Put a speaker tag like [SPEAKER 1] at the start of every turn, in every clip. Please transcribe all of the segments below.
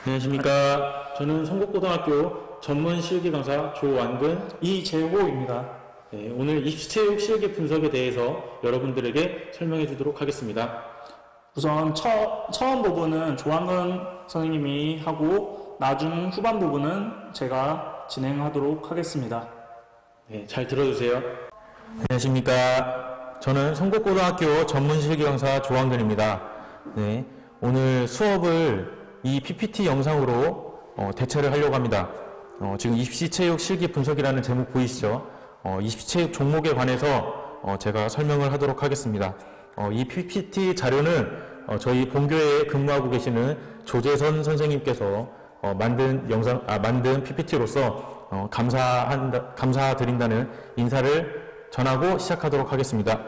[SPEAKER 1] 안녕하십니까. 저는 성북고등학교 전문 실기 강사 조완근
[SPEAKER 2] 이재호입니다.
[SPEAKER 1] 네, 오늘 입시체육 실기 분석에 대해서 여러분들에게 설명해 주도록 하겠습니다.
[SPEAKER 2] 우선 처음 부분은 조한근 선생님이 하고 나중 후반 부분은 제가 진행하도록 하겠습니다.
[SPEAKER 1] 네, 잘 들어주세요. 안녕하십니까. 저는 성북고등학교 전문 실기 강사 조완근입니다. 네, 오늘 수업을 이 PPT 영상으로 대체를 하려고 합니다. 지금 입시체육 실기 분석이라는 제목 보이시죠? 입시체육 종목에 관해서 제가 설명을 하도록 하겠습니다. 이 PPT 자료는 저희 본교에 근무하고 계시는 조재선 선생님께서 만든 PPT로서 감사드린다는 인사를 전하고 시작하도록 하겠습니다.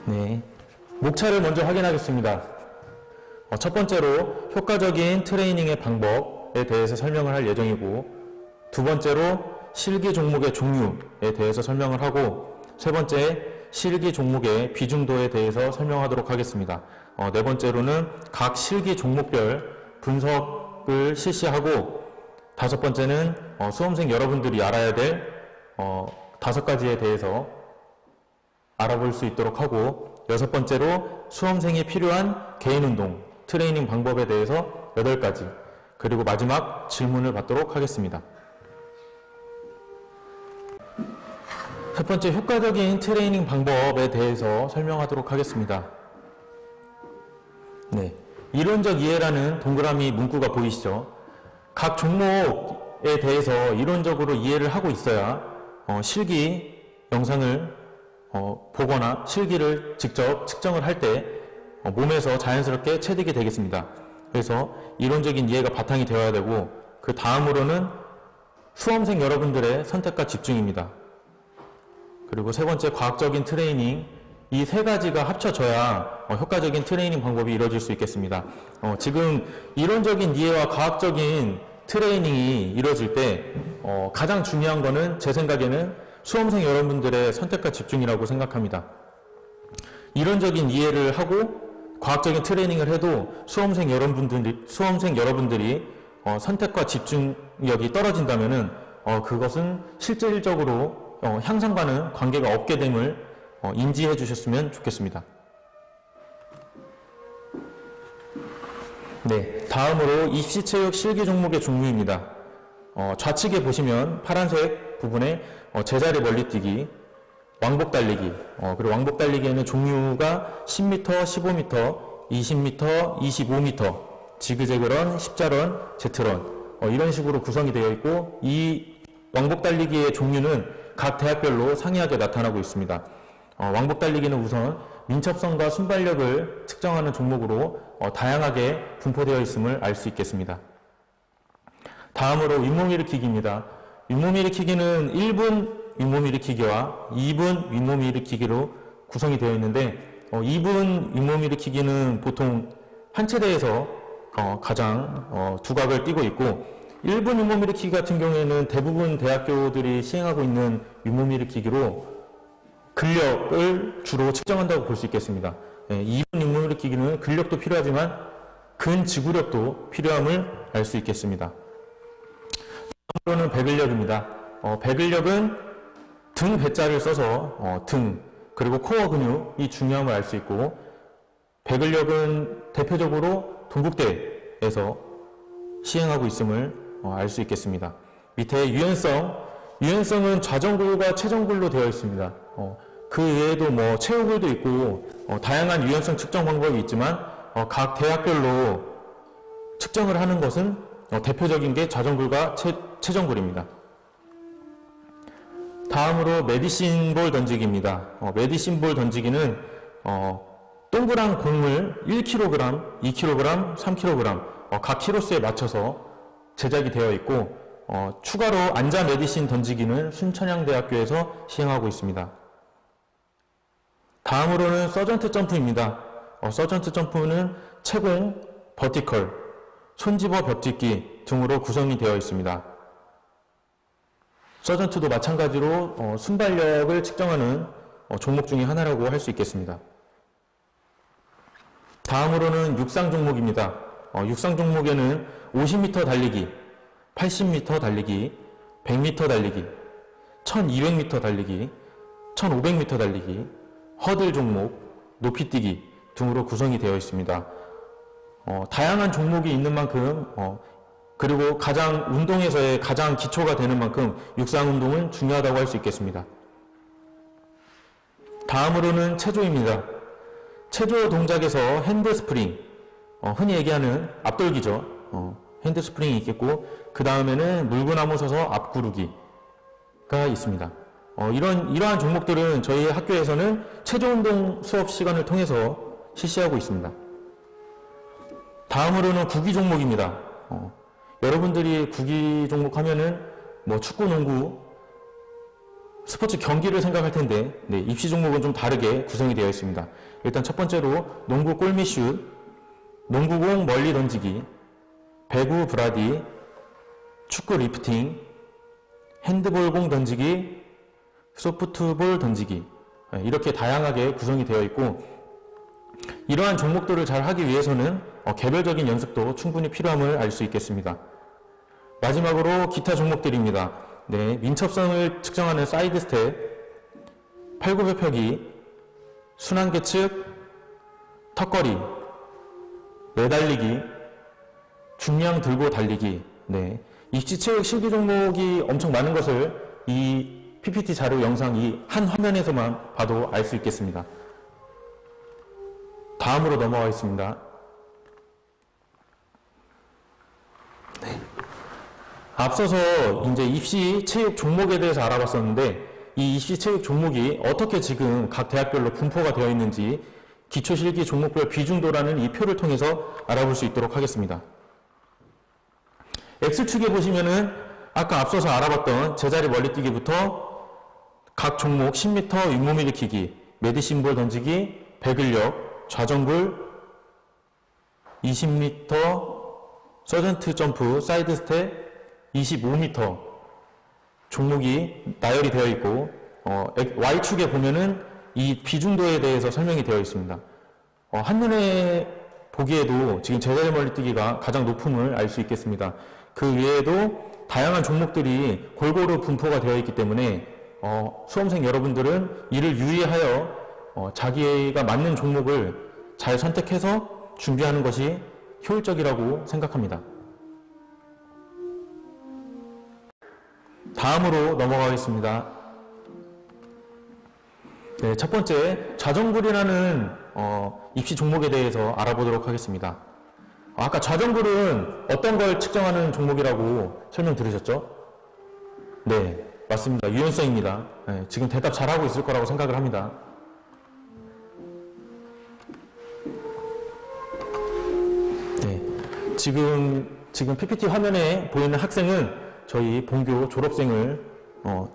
[SPEAKER 1] 네, 목차를 먼저 확인하겠습니다. 첫 번째로 효과적인 트레이닝의 방법에 대해서 설명을 할 예정이고, 두 번째로 실기 종목의 종류에 대해서 설명을 하고, 세 번째 실기 종목의 비중도에 대해서 설명하도록 하겠습니다. 네 번째로는 각 실기 종목별 분석을 실시하고, 다섯 번째는 수험생 여러분들이 알아야 될 5가지에 대해서 알아볼 수 있도록 하고, 여섯 번째로 수험생이 필요한 개인운동, 트레이닝 방법에 대해서 8가지, 그리고 마지막 질문을 받도록 하겠습니다. 첫 번째, 효과적인 트레이닝 방법에 대해서 설명하도록 하겠습니다. 네, 이론적 이해라는 동그라미 문구가 보이시죠? 각 종목에 대해서 이론적으로 이해를 하고 있어야 실기 영상을 보거나 실기를 직접 측정을 할 때 몸에서 자연스럽게 체득이 되겠습니다. 그래서 이론적인 이해가 바탕이 되어야 되고, 그 다음으로는 수험생 여러분들의 선택과 집중입니다. 그리고 세 번째, 과학적인 트레이닝. 이 세 가지가 합쳐져야 효과적인 트레이닝 방법이 이루어질 수 있겠습니다. 지금 이론적인 이해와 과학적인 트레이닝이 이루어질 때 가장 중요한 거는 제 생각에는 수험생 여러분들의 선택과 집중이라고 생각합니다. 이론적인 이해를 하고 과학적인 트레이닝을 해도 수험생 여러분들이 선택과 집중력이 떨어진다면은 그것은 실질적으로 향상과는 관계가 없게 됨을 인지해 주셨으면 좋겠습니다. 네, 다음으로 입시체육 실기 종목의 종류입니다. 좌측에 보시면 파란색 부분에 제자리 멀리뛰기, 왕복 달리기, 그리고 왕복 달리기에는 종류가 10m, 15m, 20m, 25m, 지그재그런, 십자런, 제트런 이런 식으로 구성이 되어 있고, 이 왕복 달리기의 종류는 각 대학별로 상이하게 나타나고 있습니다. 왕복 달리기는 우선 민첩성과 순발력을 측정하는 종목으로 다양하게 분포되어 있음을 알 수 있겠습니다. 다음으로 윗몸 일으키기입니다. 윗몸 일으키기는 1분 윗몸 일으키기와 2분 윗몸 일으키기로 구성이 되어 있는데, 2분 윗몸 일으키기는 보통 한 체대에서 가장 두각을 띠고 있고, 1분 윗몸 일으키기 같은 경우에는 대부분 대학교들이 시행하고 있는 윗몸 일으키기로 근력을 주로 측정한다고 볼 수 있겠습니다. 2분 윗몸 일으키기는 근력도 필요하지만 근지구력도 필요함을 알 수 있겠습니다. 다음으로는 배근력입니다. 배근력은 등 배자를 써서 등 그리고 코어 근육이 중요함을 알 수 있고, 배근력은 대표적으로 동국대에서 시행하고 있음을 알 수 있겠습니다. 밑에 유연성은 좌정굴과 최정굴로 되어 있습니다. 그 외에도 체오굴도 있고 다양한 유연성 측정 방법이 있지만 각 대학별로 측정을 하는 것은 대표적인 게 좌정굴과 최정굴입니다. 다음으로 메디신 볼 던지기입니다. 메디신 볼 던지기는 동그란 공을 1kg, 2kg, 3kg 각 키로수에 맞춰서 제작이 되어 있고, 추가로 앉아 메디신 던지기는 순천향대학교에서 시행하고 있습니다. 다음으로는 서전트 점프입니다. 서전트 점프는 채공, 버티컬, 손집어 벽짓기 등으로 구성이 되어 있습니다. 서전트도 마찬가지로 순발력을 측정하는 종목 중에 하나라고 할 수 있겠습니다. 다음으로는 육상 종목입니다. 육상 종목에는 50m 달리기, 80m 달리기, 100m 달리기, 1200m 달리기, 1500m 달리기, 허들 종목, 높이뛰기 등으로 구성이 되어 있습니다. 다양한 종목이 있는 만큼 그리고 운동에서의 가장 기초가 되는 만큼 육상 운동은 중요하다고 할 수 있겠습니다. 다음으로는 체조입니다. 체조 동작에서 핸드 스프링, 흔히 얘기하는 앞돌기죠. 핸드 스프링이 있겠고, 그 다음에는 물구나무 서서 앞구르기가 있습니다. 이러한 종목들은 저희 학교에서는 체조 운동 수업 시간을 통해서 실시하고 있습니다. 다음으로는 구기 종목입니다. 여러분들이 구기 종목 하면은 뭐 축구, 농구, 스포츠 경기를 생각할 텐데, 네, 입시 종목은 좀 다르게 구성이 되어 있습니다. 일단 첫 번째로 농구 골밑슛, 농구공 멀리 던지기, 배구 브라디, 축구 리프팅, 핸드볼공 던지기, 소프트볼 던지기, 이렇게 다양하게 구성이 되어 있고, 이러한 종목들을 잘 하기 위해서는 개별적인 연습도 충분히 필요함을 알 수 있겠습니다. 마지막으로 기타 종목들입니다. 네, 민첩성을 측정하는 사이드 스텝, 팔굽혀펴기, 순환계측, 턱걸이, 매달리기, 중량 들고 달리기. 네, 입시체육 실기 종목이 엄청 많은 것을 이 PPT 자료 영상 이 한 화면에서만 봐도 알 수 있겠습니다. 다음으로 넘어가겠습니다. 네. 앞서서 이제 입시 체육 종목에 대해서 알아봤었는데, 이 입시 체육 종목이 어떻게 지금 각 대학별로 분포가 되어 있는지 기초실기 종목별 비중도라는 이 표를 통해서 알아볼 수 있도록 하겠습니다. X축에 보시면은 아까 앞서서 알아봤던 제자리 멀리뛰기부터 각 종목 10m 윗몸 일으키기, 메디신볼 던지기, 배근력, 좌정굴, 20m 서전트 점프, 사이드 스텝, 25m 종목이 나열이 되어 있고, Y축에 보면은 이 비중도에 대해서 설명이 되어 있습니다. 한눈에 보기에도 지금 제자리 멀리뛰기가 가장 높음을 알 수 있겠습니다. 그 외에도 다양한 종목들이 골고루 분포가 되어 있기 때문에 수험생 여러분들은 이를 유의하여 자기가 맞는 종목을 잘 선택해서 준비하는 것이 효율적이라고 생각합니다. 다음으로 넘어가겠습니다. 네, 첫 번째 좌정굴이라는 입시 종목에 대해서 알아보도록 하겠습니다. 아까 좌정굴은 어떤 걸 측정하는 종목이라고 설명 들으셨죠? 네, 맞습니다. 유연성입니다. 네, 지금 대답 잘하고 있을 거라고 생각을 합니다. 네, 지금 PPT 화면에 보이는 학생은 저희 본교 졸업생을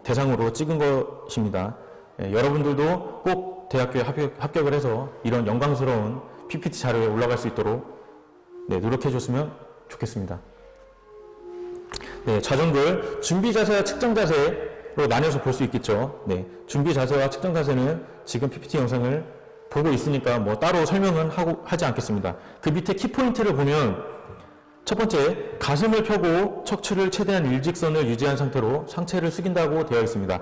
[SPEAKER 1] 대상으로 찍은 것입니다. 네, 여러분들도 꼭 대학교에 합격을 해서 이런 영광스러운 PPT 자료에 올라갈 수 있도록 노력해 줬으면 좋겠습니다. 네, 좌정굴 준비 자세와 측정 자세로 나뉘어서 볼 수 있겠죠. 네, 준비 자세와 측정 자세는 지금 PPT 영상을 보고 있으니까 뭐 따로 설명은 하지 않겠습니다. 그 밑에 키포인트를 보면 첫 번째, 가슴을 펴고 척추를 최대한 일직선을 유지한 상태로 상체를 숙인다고 되어 있습니다.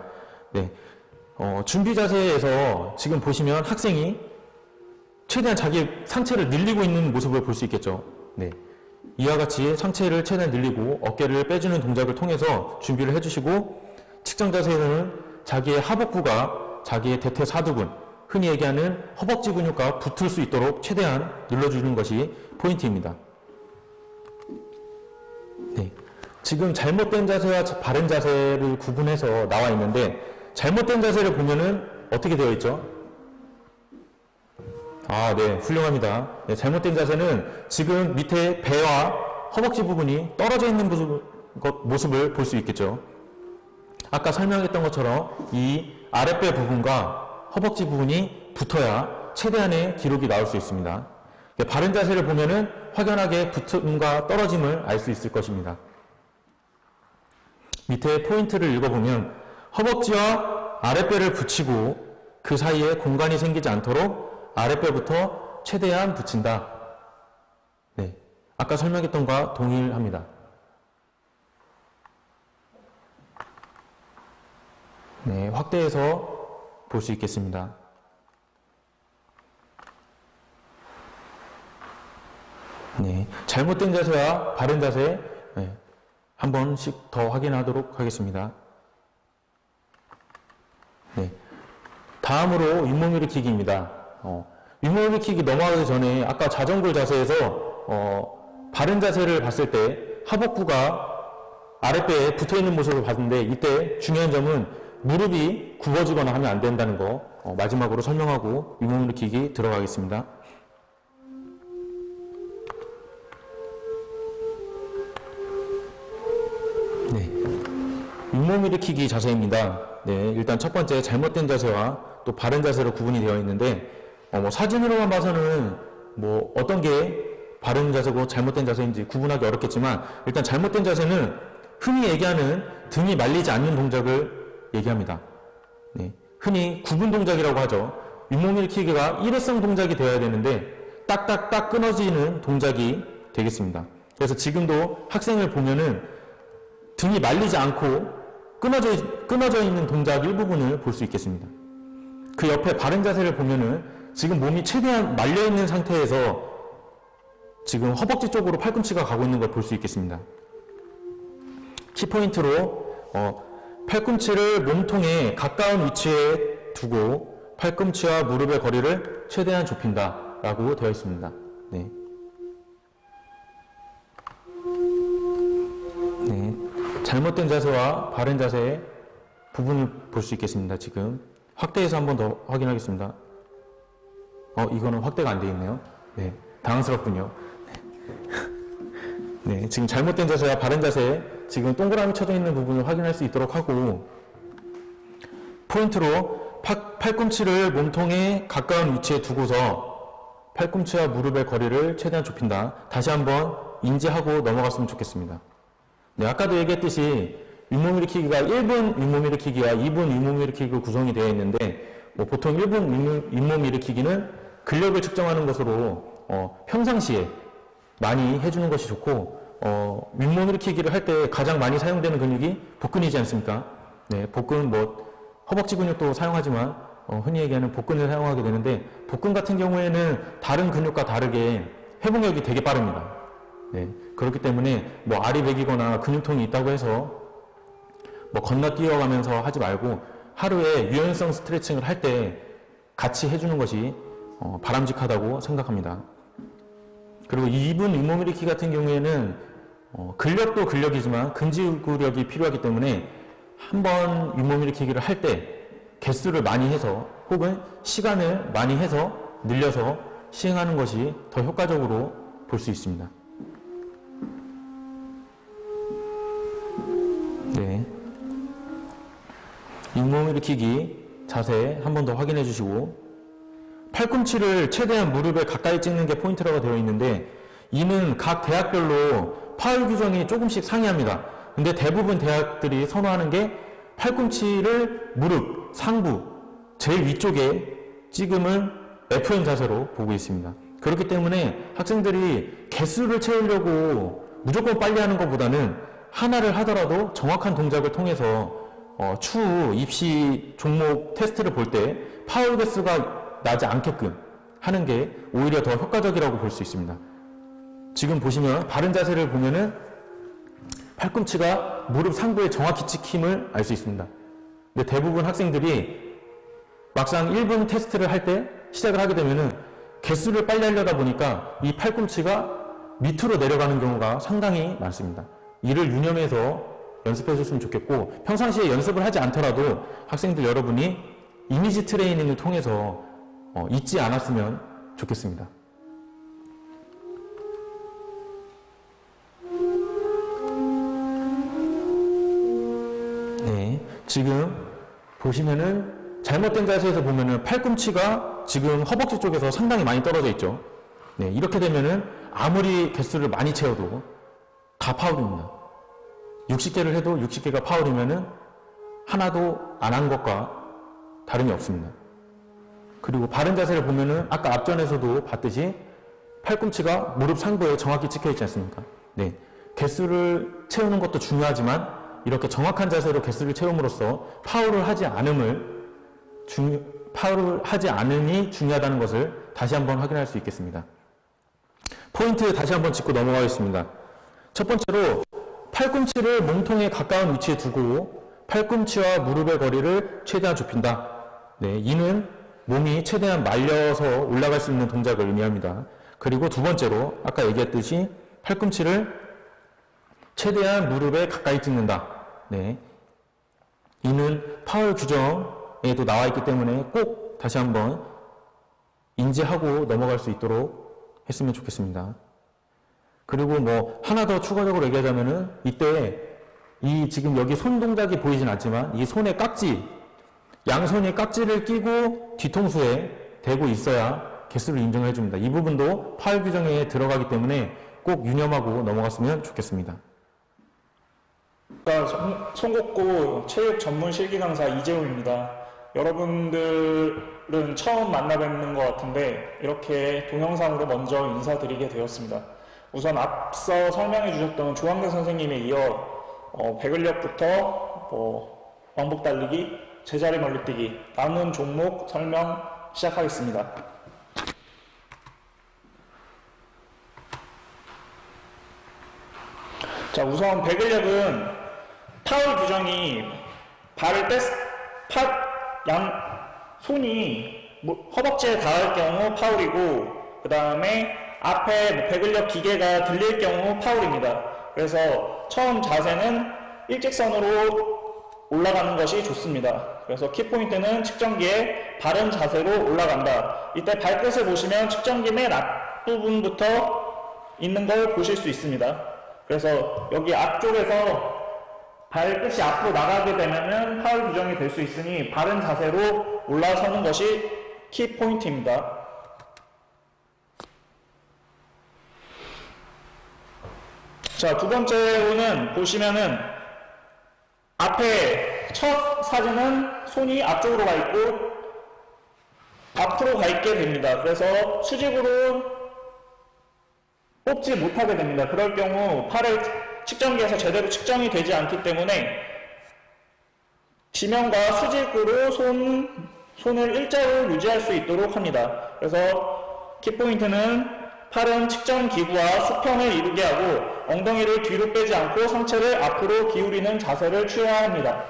[SPEAKER 1] 네, 준비 자세에서 지금 보시면 학생이 최대한 자기 상체를 늘리고 있는 모습을 볼 수 있겠죠. 네, 이와 같이 상체를 최대한 늘리고 어깨를 빼주는 동작을 통해서 준비를 해주시고, 측정 자세에서는 자기의 하복부가 자기의 대퇴사두근, 흔히 얘기하는 허벅지 근육과 붙을 수 있도록 최대한 눌러주는 것이 포인트입니다. 네, 지금 잘못된 자세와 바른 자세를 구분해서 나와 있는데, 잘못된 자세를 보면은 어떻게 되어 있죠? 네, 훌륭합니다. 네, 잘못된 자세는 지금 밑에 배와 허벅지 부분이 떨어져 있는 모습을 볼 수 있겠죠. 아까 설명했던 것처럼 이 아랫배 부분과 허벅지 부분이 붙어야 최대한의 기록이 나올 수 있습니다. 네, 바른 자세를 보면은 확연하게 붙음과 떨어짐을 알 수 있을 것입니다. 밑에 포인트를 읽어보면 허벅지와 아랫배를 붙이고 그 사이에 공간이 생기지 않도록 아랫배부터 최대한 붙인다. 네, 아까 설명했던 것과 동일합니다. 네, 확대해서 볼 수 있겠습니다. 네, 잘못된 자세와 바른 자세 한 번씩 더 확인하도록 하겠습니다. 네, 다음으로 윗몸 일으키기입니다. 윗몸 일으키기 넘어가기 전에 아까 자전거 자세에서 바른 자세를 봤을 때 하복부가 아랫배에 붙어있는 모습을 봤는데 이때 중요한 점은 무릎이 굽어지거나 하면 안 된다는 거 마지막으로 설명하고 윗몸 일으키기 들어가겠습니다. 네, 윗몸 일으키기 자세입니다. 네, 일단 첫 번째 잘못된 자세와 또 바른 자세로 구분이 되어 있는데 사진으로만 봐서는 어떤 게 바른 자세고 잘못된 자세인지 구분하기 어렵겠지만 일단 잘못된 자세는 흔히 얘기하는 등이 말리지 않는 동작을 얘기합니다. 네, 흔히 구분 동작이라고 하죠. 윗몸 일으키기가 일회성 동작이 되어야 되는데 딱딱딱 끊어지는 동작이 되겠습니다. 그래서 지금도 학생을 보면은 등이 말리지 않고 끊어져 있는 동작 일부분을 볼 수 있겠습니다. 그 옆에 바른 자세를 보면은 지금 몸이 최대한 말려 있는 상태에서 지금 허벅지 쪽으로 팔꿈치가 가고 있는 걸 볼 수 있겠습니다. 키포인트로 팔꿈치를 몸통에 가까운 위치에 두고 팔꿈치와 무릎의 거리를 최대한 좁힌다 라고 되어 있습니다. 네. 네. 잘못된 자세와 바른 자세의 부분을 볼 수 있겠습니다. 지금 확대해서 한 번 더 확인하겠습니다. 이거는 확대가 안 되어 있네요. 네, 당황스럽군요. 네, 지금 잘못된 자세와 바른 자세, 지금 동그라미 쳐져 있는 부분을 확인할 수 있도록 하고 포인트로 팔꿈치를 몸통에 가까운 위치에 두고서 팔꿈치와 무릎의 거리를 최대한 좁힌다. 다시 한번 인지하고 넘어갔으면 좋겠습니다. 네, 아까도 얘기했듯이 윗몸 일으키기가 1분 윗몸 일으키기와 2분 윗몸 일으키기로 구성이 되어 있는데 보통 1분 윗몸 일으키기는 근력을 측정하는 것으로 평상시에 많이 해주는 것이 좋고 윗몸 일으키기를 할 때 가장 많이 사용되는 근육이 복근이지 않습니까? 네, 복근 허벅지 근육도 사용하지만 흔히 얘기하는 복근을 사용하게 되는데 복근 같은 경우에는 다른 근육과 다르게 회복력이 되게 빠릅니다. 네, 그렇기 때문에 아리백이거나 근육통이 있다고 해서 건너뛰어가면서 하지 말고 하루에 유연성 스트레칭을 할 때 같이 해주는 것이 바람직하다고 생각합니다. 그리고 2분 윗몸 일으키기 같은 경우에는 근력도 근력이지만 근지구력이 필요하기 때문에 한번 윗몸 일으키기를 할 때 개수를 많이 해서 혹은 시간을 많이 해서 늘려서 시행하는 것이 더 효과적으로 볼 수 있습니다. 네, 윗몸 일으키기 자세 한 번 더 확인해 주시고 팔꿈치를 최대한 무릎에 가까이 찍는 게 포인트라고 되어 있는데 이는 각 대학별로 파울 규정이 조금씩 상이합니다. 근데 대부분 대학들이 선호하는 게 팔꿈치를 무릎 상부 제일 위쪽에 찍음을 F형 자세로 보고 있습니다. 그렇기 때문에 학생들이 개수를 채우려고 무조건 빨리 하는 것보다는 하나를 하더라도 정확한 동작을 통해서 추후 입시 종목 테스트를 볼 때 파울 개수가 나지 않게끔 하는 게 오히려 더 효과적이라고 볼 수 있습니다. 지금 보시면 바른 자세를 보면은 팔꿈치가 무릎 상부에 정확히 찍힘을 알 수 있습니다. 근데 대부분 학생들이 막상 1분 테스트를 할 때 시작을 하게 되면은 개수를 빨리 하려다 보니까 이 팔꿈치가 밑으로 내려가는 경우가 상당히 많습니다. 이를 유념해서 연습해 줬으면 좋겠고 평상시에 연습을 하지 않더라도 학생들 여러분이 이미지 트레이닝을 통해서 잊지 않았으면 좋겠습니다. 네, 지금 보시면은 잘못된 자세에서 보면은 팔꿈치가 지금 허벅지 쪽에서 상당히 많이 떨어져 있죠. 네, 이렇게 되면은 아무리 개수를 많이 채워도 다 파울입니다. 60개를 해도 60개가 파울이면은 하나도 안 한 것과 다름이 없습니다. 그리고 바른 자세를 보면은 아까 앞전에서도 봤듯이 팔꿈치가 무릎 상부에 정확히 찍혀 있지 않습니까? 네. 개수를 채우는 것도 중요하지만 이렇게 정확한 자세로 개수를 채움으로써 파울을 하지 않음이 중요하다는 것을 다시 한번 확인할 수 있겠습니다. 포인트 다시 한번 짚고 넘어가겠습니다. 첫 번째로 팔꿈치를 몸통에 가까운 위치에 두고 팔꿈치와 무릎의 거리를 최대한 좁힌다. 네, 이는 몸이 최대한 말려서 올라갈 수 있는 동작을 의미합니다. 그리고 두 번째로 아까 얘기했듯이 팔꿈치를 최대한 무릎에 가까이 찍는다. 네, 이는 파울 규정에도 나와 있기 때문에 꼭 다시 한번 인지하고 넘어갈 수 있도록 했으면 좋겠습니다. 그리고 뭐 하나 더 추가적으로 얘기하자면은 이때 이 지금 여기 손 동작이 보이진 않지만 이 손의 깍지, 양손이 깍지를 끼고 뒤통수에 대고 있어야 개수를 인정해 줍니다. 이 부분도 파울 규정에 들어가기 때문에 꼭 유념하고 넘어갔으면 좋겠습니다.
[SPEAKER 2] 송곡구 체육 전문 실기 강사 이재호입니다. 여러분들은 처음 만나 뵙는 것 같은데 이렇게 동영상으로 먼저 인사드리게 되었습니다. 우선 앞서 설명해 주셨던 조한근 선생님에 이어 배근력부터 왕복 달리기, 제자리 멀리뛰기 남은 종목 설명 시작하겠습니다. 자, 우선 배근력은 파울 규정이 발을 손이 허벅지에 닿을 경우 파울이고 그 다음에 앞에 배근력 기계가 들릴 경우 파울입니다. 그래서 처음 자세는 일직선으로 올라가는 것이 좋습니다. 그래서 키포인트는 측정기에 바른 자세로 올라간다. 이때 발끝을 보시면 측정기 맨 앞부분부터 있는 걸 보실 수 있습니다. 그래서 여기 앞쪽에서 발끝이 앞으로 나가게 되면 파울 규정이 될 수 있으니 바른 자세로 올라서는 것이 키포인트입니다. 자, 두 번째로는 보시면은 앞에 첫 사진은 손이 앞쪽으로 가 있고 앞으로 가 있게 됩니다. 그래서 수직으로 뽑지 못하게 됩니다. 그럴 경우 팔을 측정기에서 제대로 측정이 되지 않기 때문에 지면과 수직으로 손을 일자로 유지할 수 있도록 합니다. 그래서 키포인트는 팔은 측정 기구와 수평을 이루게 하고 엉덩이를 뒤로 빼지 않고 상체를 앞으로 기울이는 자세를 취해야 합니다.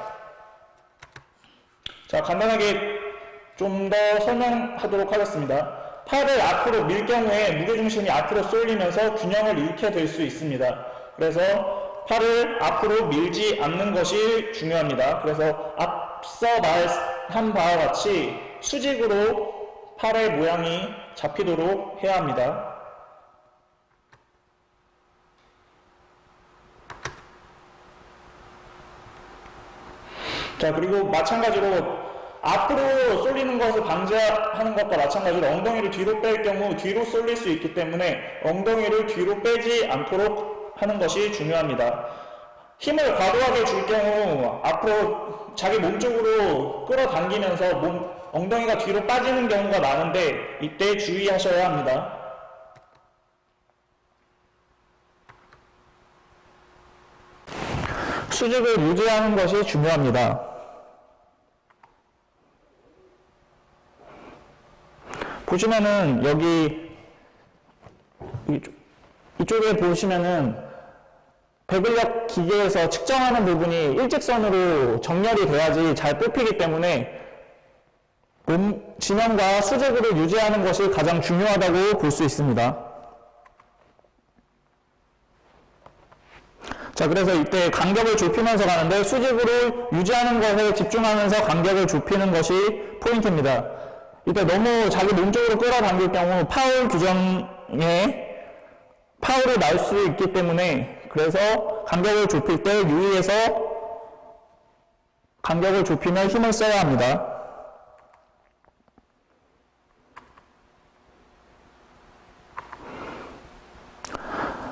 [SPEAKER 2] 자, 간단하게 좀 더 설명하도록 하겠습니다. 팔을 앞으로 밀 경우에 무게중심이 앞으로 쏠리면서 균형을 잃게 될 수 있습니다. 그래서 팔을 앞으로 밀지 않는 것이 중요합니다. 그래서 앞서 말한 바와 같이 수직으로 팔의 모양이 잡히도록 해야 합니다. 자, 그리고 마찬가지로 앞으로 쏠리는 것을 방지하는 것과 마찬가지로 엉덩이를 뒤로 뺄 경우 뒤로 쏠릴 수 있기 때문에 엉덩이를 뒤로 빼지 않도록 하는 것이 중요합니다. 힘을 과도하게 줄 경우 앞으로 자기 몸 쪽으로 끌어당기면서 엉덩이가 뒤로 빠지는 경우가 많은데 이때 주의하셔야 합니다. 수직을 유지하는 것이 중요합니다. 보시면은 여기 이쪽에 보시면은 배근력 기계에서 측정하는 부분이 일직선으로 정렬이 돼야지 잘 뽑히기 때문에 몸 지면과 수직으로 유지하는 것이 가장 중요하다고 볼 수 있습니다. 자, 그래서 이때 간격을 좁히면서 가는데 수직으로 유지하는 것에 집중하면서 간격을 좁히는 것이 포인트입니다. 이때 너무 자기 몸 쪽으로 끌어당길 경우 파울 규정에 파울이 날 수 있기 때문에 그래서 간격을 좁힐 때 유의해서 간격을 좁히며 힘을 써야 합니다.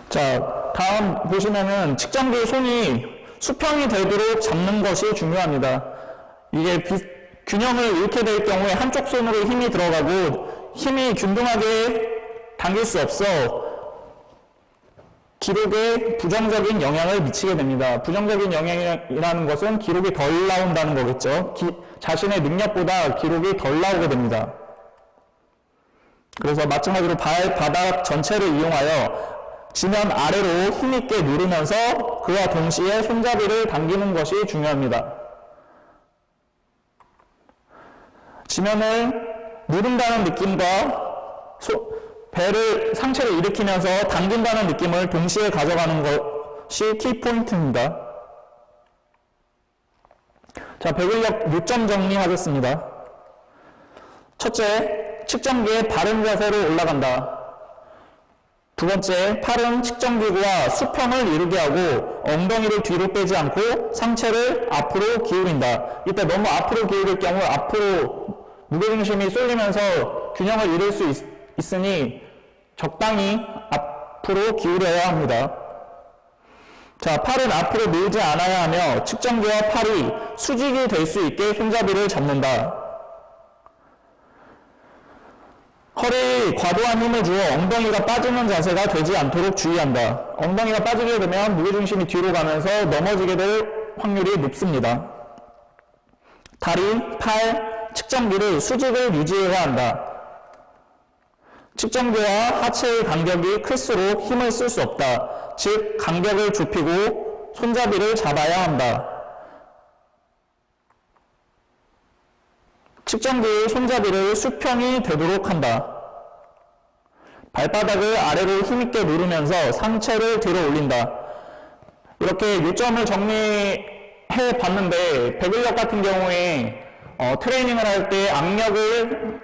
[SPEAKER 2] 자, 다음 보시면은 측정기 손이 수평이 되도록 잡는 것이 중요합니다. 이게
[SPEAKER 3] 균형을 잃게 될 경우에 한쪽 손으로 힘이 들어가고 힘이 균등하게 당길 수 없어 기록에 부정적인 영향을 미치게 됩니다. 부정적인 영향이라는 것은 기록이 덜 나온다는 거겠죠. 자신의 능력보다 기록이 덜 나오게 됩니다. 그래서 마찬가지로 발바닥 전체를 이용하여 지면 아래로 힘있게 누르면서 그와 동시에 손잡이를 당기는 것이 중요합니다. 지면을 누른다는 느낌과 상체를 일으키면서 당긴다는 느낌을 동시에 가져가는 것이 키포인트입니다. 자, 배근력 요점 정리하겠습니다. 첫째, 측정기의 바른 자세로 올라간다. 두 번째, 팔은 측정기구와 수평을 이루게 하고 엉덩이를 뒤로 빼지 않고 상체를 앞으로 기울인다. 이때 너무 앞으로 기울일 경우 앞으로 무게중심이 쏠리면서 균형을 잃을 수 있으니 적당히 앞으로 기울여야 합니다. 자, 팔은 앞으로 밀지 않아야 하며 측정기와 팔이 수직이 될 수 있게 손잡이를 잡는다. 허리에 과도한 힘을 주어 엉덩이가 빠지는 자세가 되지 않도록 주의한다. 엉덩이가 빠지게 되면 무게중심이 뒤로 가면서 넘어지게 될 확률이 높습니다. 다리, 팔, 측정기를 수직을 유지해야 한다. 측정기와 하체의 간격이 클수록 힘을 쓸 수 없다. 즉, 간격을 좁히고 손잡이를 잡아야 한다. 측정기의 손잡이를 수평이 되도록 한다. 발바닥을 아래로 힘있게 누르면서 상체를 들어 올린다. 이렇게 요점을 정리해 봤는데 배근력 같은 경우에 트레이닝을 할 때 악력을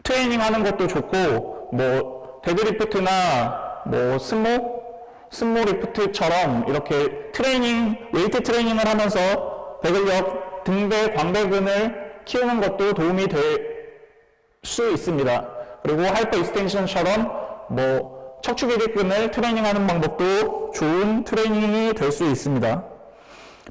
[SPEAKER 3] 트레이닝하는 것도 좋고 뭐 데드리프트나 뭐 스모 리프트처럼 이렇게 웨이트 트레이닝을 하면서 배근력 등배 광배근을 키우는 것도 도움이 될 수 있습니다. 그리고 하이퍼 익스텐션처럼 뭐 척추 기립근을 트레이닝하는 방법도 좋은 트레이닝이 될 수 있습니다.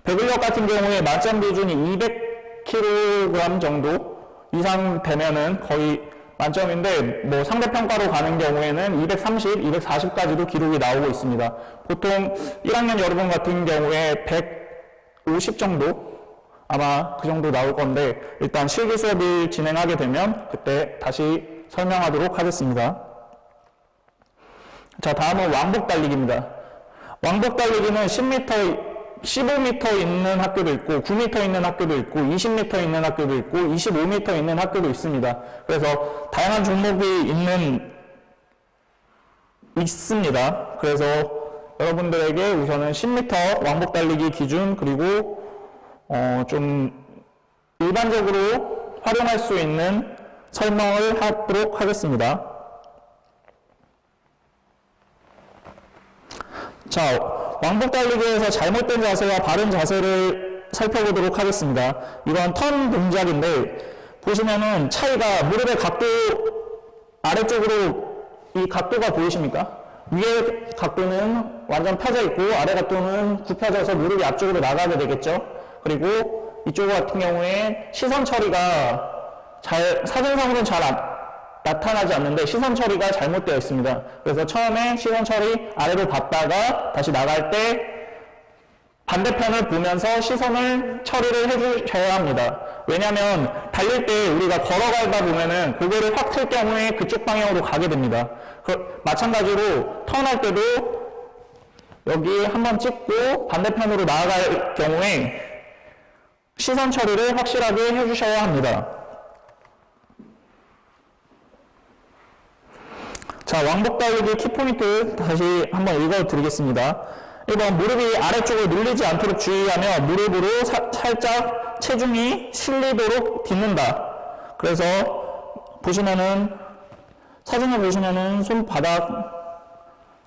[SPEAKER 3] 배근력 같은 경우에 만점 기준이 200kg 정도 이상 되면은 거의 만점인데 뭐 상대평가로 가는 경우에는 230, 240까지도 기록이 나오고 있습니다. 보통 1학년 여러분 같은 경우에 150 정도 아마 그 정도 나올 건데 일단 실기 수업을 진행하게 되면 그때 다시 설명하도록 하겠습니다. 자, 다음은 왕복 달리기입니다. 왕복 달리기는 10m, 15m 있는 학교도 있고 9m 있는 학교도 있고 20m 있는 학교도 있고 25m 있는 학교도 있습니다. 그래서 다양한 종목이 있습니다. 그래서 여러분들에게 우선은 10m 왕복 달리기 기준 그리고 좀 일반적으로 활용할 수 있는 설명을 하도록 하겠습니다. 자, 왕복 달리기에서 잘못된 자세와 바른 자세를 살펴보도록 하겠습니다. 이건 턴 동작인데 보시면은 차이가 무릎의 각도 아래쪽으로 이 각도가 보이십니까? 위의 각도는 완전 펴져 있고 아래 각도는 굽혀져서 무릎이 앞쪽으로 나가게 되겠죠. 그리고 이쪽 같은 경우에 시선 처리가 사진상으로는 잘 나타나지 않는데 시선 처리가 잘못되어 있습니다. 그래서 처음에 시선 처리 아래로 봤다가 다시 나갈 때 반대편을 보면서 시선을 처리를 해주셔야 합니다. 왜냐하면 달릴 때 우리가 걸어가다 보면은 고개를 확 틀 경우에 그쪽 방향으로 가게 됩니다. 마찬가지로 턴할 때도 여기 한번 찍고 반대편으로 나아갈 경우에 시선 처리를 확실하게 해주셔야 합니다. 자, 왕복 달리기 키포인트 다시 한번 읽어드리겠습니다. 1번, 무릎이 아래쪽을 눌리지 않도록 주의하며 무릎으로 살짝 체중이 실리도록 딛는다. 그래서 사진을 보시면은 손바닥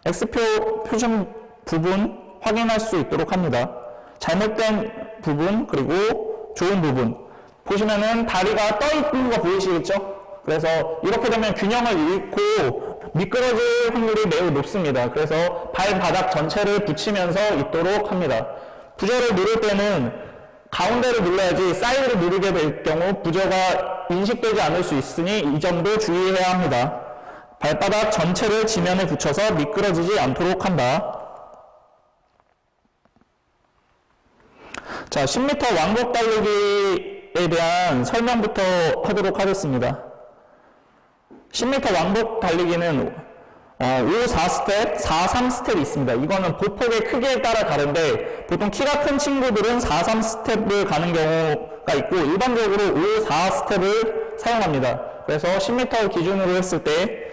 [SPEAKER 3] X표 표정 부분 확인할 수 있도록 합니다. 잘못된 부분 그리고 좋은 부분 보시면은 다리가 떠 있는 거 보이시겠죠? 그래서 이렇게 되면 균형을 잃고 미끄러질 확률이 매우 높습니다. 그래서 발바닥 전체를 붙이면서 있도록 합니다. 부저를 누를 때는 가운데를 눌러야지 사이드를 누르게 될 경우 부저가 인식되지 않을 수 있으니 이 점도 주의해야 합니다. 발바닥 전체를 지면에 붙여서 미끄러지지 않도록 한다. 자, 10m 왕복 달리기에 대한 설명부터 하도록 하겠습니다. 10m 왕복 달리기는 5, 4스텝, 4, 3스텝이 있습니다. 이거는 보폭의 크기에 따라 다른데 보통 키가 큰 친구들은 4, 3스텝을 가는 경우가 있고 일반적으로 5, 4스텝을 사용합니다. 그래서 10m를 기준으로 했을 때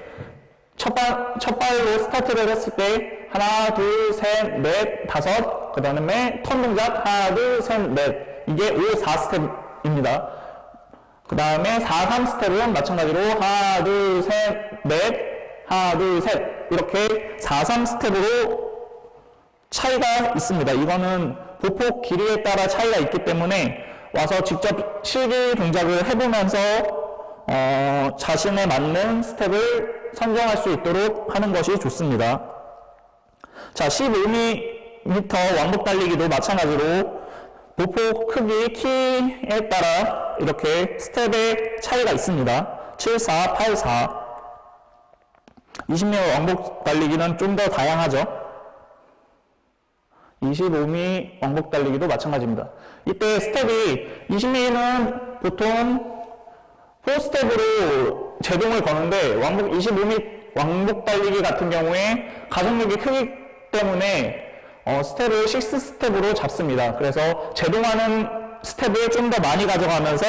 [SPEAKER 3] 첫 발로 스타트를 했을 때 하나, 둘, 셋, 넷, 다섯, 그 다음에 턴 동작 하나, 둘, 셋, 넷, 이게 5, 4스텝입니다. 그 다음에 4, 3스텝은 마찬가지로 하나, 둘, 셋, 넷, 하나, 둘, 셋, 이렇게 4, 3스텝으로 차이가 있습니다. 이거는 보폭 길이에 따라 차이가 있기 때문에 와서 직접 실기 동작을 해보면서 자신에 맞는 스텝을 선정할 수 있도록 하는 것이 좋습니다. 자, 15m 왕복 달리기도 마찬가지로 보폭 크기, 키에 따라 이렇게 스텝의 차이가 있습니다. 7, 4, 8, 4. 20m 왕복 달리기는 좀 더 다양하죠. 25m 왕복 달리기도 마찬가지입니다. 이때 스텝이 20m는 보통 4스텝으로 제동을 거는데 25m 왕복 달리기 같은 경우에 가속력이 크기 때문에 스텝을 6스텝으로 잡습니다. 그래서 제동하는 스텝을 좀 더 많이 가져가면서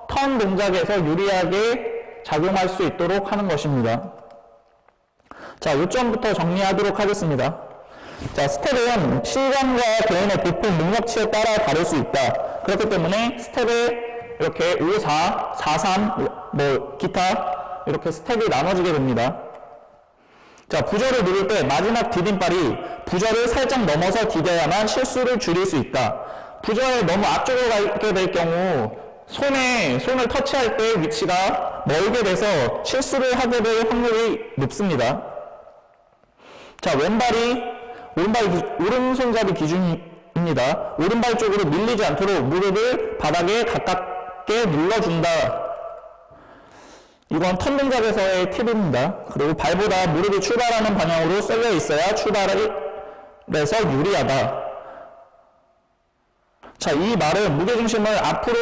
[SPEAKER 3] 턴 동작에서 유리하게 작용할 수 있도록 하는 것입니다. 자, 요점부터 정리하도록 하겠습니다. 자, 스텝은 실감과 개인의 보폭 능력치에 따라 다를 수 있다. 그렇기 때문에 스텝을 이렇게 5, 4, 4, 3, 기타 이렇게 스텝이 나눠지게 됩니다. 자, 부저를 누를 때 마지막 디딤발이 부저를 살짝 넘어서 디뎌야만 실수를 줄일 수 있다. 부저에 너무 앞쪽으로 가게 될 경우 손을 터치할 때 위치가 멀게 돼서 실수를 하게 될 확률이 높습니다. 자, 오른손잡이 기준입니다. 오른발 쪽으로 밀리지 않도록 무릎을 바닥에 가깝게 눌러준다. 이건 턴 동작에서의 팁입니다. 그리고 발보다 무릎이 출발하는 방향으로 쏠려 있어야 출발을 해서 유리하다. 자, 이 말은 무게중심을 앞으로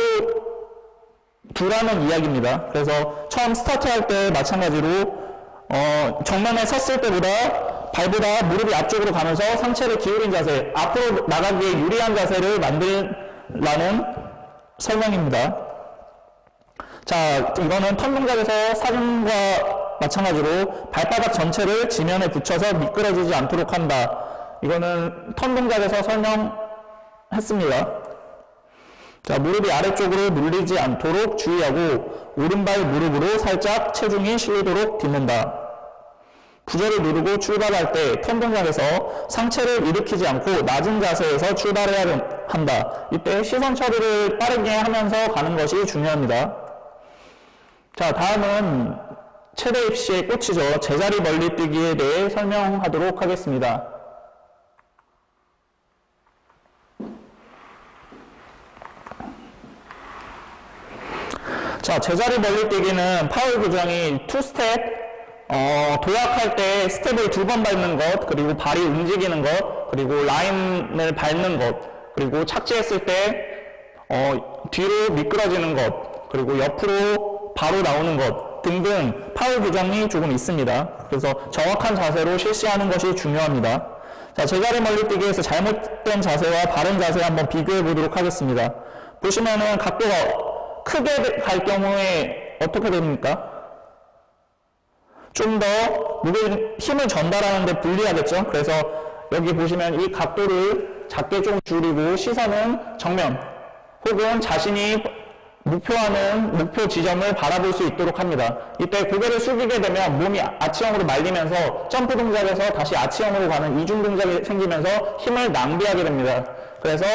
[SPEAKER 3] 두라는 이야기입니다. 그래서 처음 스타트할 때 마찬가지로 정면에 섰을 때보다 발보다 무릎이 앞쪽으로 가면서 상체를 기울인 자세, 앞으로 나가기에 유리한 자세를 만들라는 설명입니다. 자, 이거는 턴 동작에서 사진과 마찬가지로 발바닥 전체를 지면에 붙여서 미끄러지지 않도록 한다. 이거는 턴 동작에서 설명했습니다. 자, 무릎이 아래쪽으로 눌리지 않도록 주의하고 오른발 무릎으로 살짝 체중이 실리도록 딛는다. 부저를 누르고 출발할 때 턴 동작에서 상체를 일으키지 않고 낮은 자세에서 출발해야 한다. 이때 시선 처리를 빠르게 하면서 가는 것이 중요합니다. 자, 다음은 최대 입시의 꽃이죠. 제자리 멀리뛰기에 대해 설명하도록 하겠습니다. 자, 제자리 멀리뛰기는 파울 규정이 2스텝, 도약할 때 스텝을 2번 밟는 것, 그리고 발이 움직이는 것, 그리고 라인을 밟는 것, 그리고 착지했을 때 뒤로 미끄러지는 것, 그리고 옆으로 바로 나오는 것 등등 파울 규정이 조금 있습니다. 그래서 정확한 자세로 실시하는 것이 중요합니다. 자, 제자리 멀리뛰기에서 잘못된 자세와 바른 자세 한번 비교해 보도록 하겠습니다. 보시면은 각도가 크게 갈 경우에 어떻게 됩니까? 좀 더 힘을 전달하는데 불리하겠죠? 그래서 여기 보시면 이 각도를 작게 좀 줄이고 시선은 정면 혹은 자신이 목표하는 목표 지점을 바라볼 수 있도록 합니다. 이때 고개를 숙이게 되면 몸이 아치형으로 말리면서 점프 동작에서 다시 아치형으로 가는 이중 동작이 생기면서 힘을 낭비하게 됩니다. 그래서